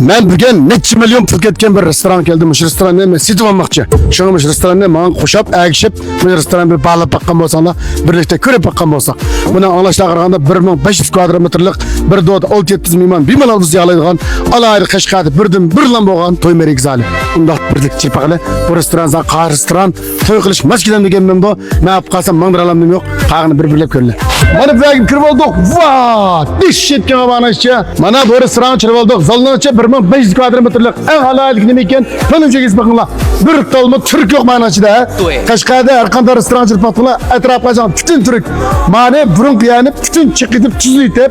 Ben bugün neçe milyon pul ketken bir restoran geldim. Şu restoranda men setip almoqchi. Şunu şu restoranda men qo'shib, agishib, bu restoran bir bağlab bakkan bolsanglar, birlikte ko'rib bakkan bolsak. Buni anglashga qaraganda 1500 kvadratmetrlik bir dod 6-7 mehmon bemalol biz yig'laydigan alayli Qashqarda birdan-bir lan bo'lgan to'y merik zali. Unda birlik chepaqli bu restoran qar restoran to'y qilish maskidan degan men bu. Men olib qolsam mangdiralamdim yo'q. Qag'ini bir-birlab ko'rlar. Mana bu yerga kirib oldik. Va! Dishitga qabanishcha. Mana bu restoran kirib oldik. Zalnacha 1500 kvadratmetrlik en halaylik nima ekan? Tanıcağız bakınlar. Bir talma Türk yok manasida. Qashqarda har qanday restoran kirib oldilar. Atrofga bütün Türk. Mana burun yani bütün chiqib tuzlaytib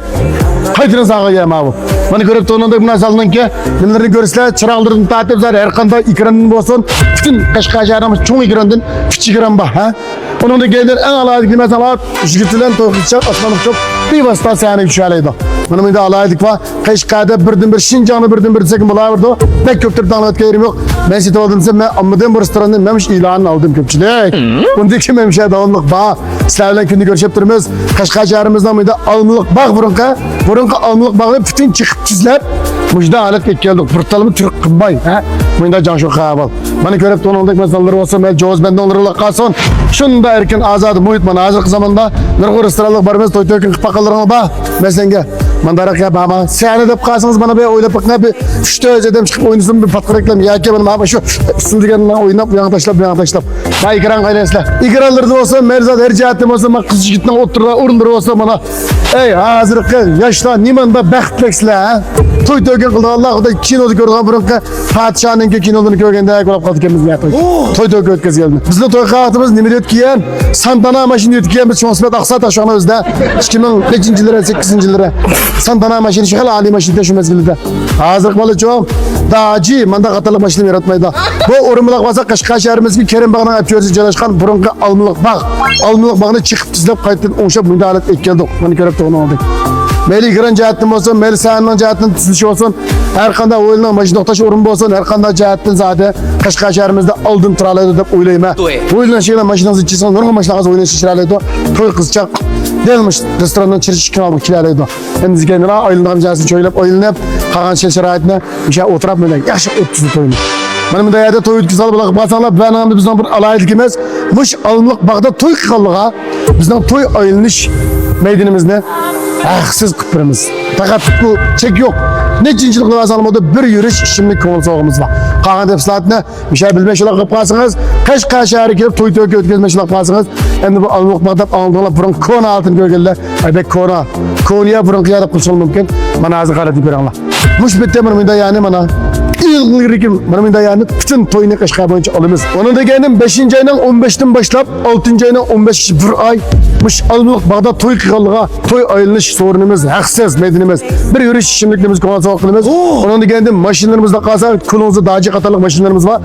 qaytini sağaya ma bu. Mana ko'rib turganda bu nasalninki nimalarni ko'rsizlar, chiroqlarni tatib zar har qanday ekrandan bo'lsin. Bütün Qashqar shahrimiz cho'ng ekrandan kichik ekran bor, ha? Onun da gelir en alaylık mesela jigitlen to'g'richa osmonlik çok bevosita sani tushalaydi. Mana bunda alaylık var. Qashqarda birdan-bir Şinjanni birdan-bir sekin bo'lardi. Bek ko'ptir tanlatga yerim yo'q. Men setib oldimsa men ammadan bu restorandan men e'lonini oldim ko'pchilik. Bunda kim hemşe davomliq bor. Sizlar bilan kunni ko'rishib turibmiz. Qashqar shahrimizdan bunda almliq bog' burunqa almliq bog'ni bütün chiqib tizlab mujda holatga keldik. Burtalmi turib qilmay, ha? Bunda Jansho qabul. Mana ko'rib turgandek masalalar bo'lsa, men joz bandonlarga qolsin. Shunda erkin azod muhit mana hozirgi zamonda nurg'u restoranlar bormiz, to'y-to'y qilib qaqalaring bor. Men senga mandarak ya bama seni deb qalsangiz mana bu o'ylab bakma bir 3-4 odam chiqib o'ynasam bir patqa reklam yoki mana shu istilgandan o'ynab bu yoqqa tashlab bu yoqqa tashlab. Va ekran qaydaysizlar. Ekranlarda bo'lsa, Merzod her jihatda bo'lsa, men qiz yigitning o'rnida bo'lsa mana ey hozirgi yoshlar nimanda baxtliksizlar, ha? To'y-to'y qildi Alloh xudo kinoda ko'rgan burunqa podshohning kinodini ko'rganda ko'rib qoldik ekanmiz bu yoqqa. To'y-to'y o'tkazganmiz. Bizning to'y qiyofamiz nima o'tgan? Santana mashina o'tgan biz Sho'smat Aqsat ashona o'zida 2005-yillar 8-yillar Santana mashina shahal ali mashina shu mezgilda. Hozir bolajon daji manda qatorliq mashina yaratmaydi. Bu o'rinliq bo'lsa Qashqar shahrimizga Kerim bog'ning apyozida joylashgan burunqa almliq bog'. Almliq bog'ni chiqib tizlab qaytib o'nshab bunda holat etgandik. Mana ko'rib turgan oldik. Meli giren cihattin olsun, meli sahanın cihattin tiziliş olsun, her qanday o'yinlar mashina to'xtash o'rin bo'lsin, her qanday jihattin zaten Qashqar shahrimizda oldin turalaydi deb o'ylayman. O'yinlar mashinangizni ichsan, nurg'un mashinangiz o'ynashni shiralaydi. To'y qizchaq delmiş restorandan chiqishga olib kelaydi. Endi bizga oylingan jasini cho'ylab, oylinib, qolgan sharoitni o'sha o'tirib mana yaxshi o'tkazib to'yni. Mana bunday yerda to'y o'tkazib olib qolsanglar, ben hamda bizning bir alaylik emas, mush alımliq bog'da to'y qilganliga bizning to'y oylanish meydanimizni siz kıpırımız. Fakat bu çek yok. Ne cincilikli vasalımda bir yürüyüş işimlik koğul soğumuz var. Qağın tepsilatını bir şey bilmek şulak kıpkasınız. Qashqar şehri gelip toy ötközmek şulak kıpkasınız. Hem de bu alınlık bağdap ağıldığına burun kona altın görgeliler. Aybek kona. Konuya burun kıyadap kılsın mümkün. Bana azı qaratı bir anla. Muş bitti mırmında yani bana. İlgilikim mırmında yani bütün toyunu Qashqar boyunca alımız. Onun da geldim 5. ayının 15'ten başlap 6. ayının 15 bir ay. Muş alınlık bağda toy kıkallığa toy ayılış sorunumuz, haksız medinimiz. Bir yürüyüş şimdiliklerimiz konusu okudumuz. Onun da geldim maşinlerimizde kalsa kulumuzu dağcı katarlık maşinlerimiz var.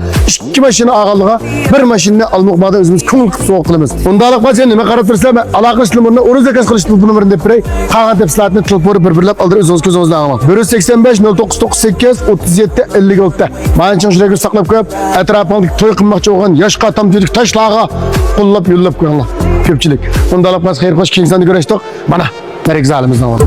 2 maşini ağalığa, bir maşinini almak bağda özümüz kuluk soğukluğumuz. Onda alık var sen nime karakterisler mi? Alakışlı mırını, onu zekas kılıçlı numarını deprey. Qağın tepsilatını tılpori birbirlep aldır özünüz közünüzden ağamak. 185 0998 37 56'da. Mağın şuraya göz saklap koyup, etrafındaki toy kılmakçı olan yaşka tam dedik taşlağa kullap yullap koyalım. Köpçülük. Onda alıp hayır hoş ki insanı göreştik. Bana merik zalimizden oldu.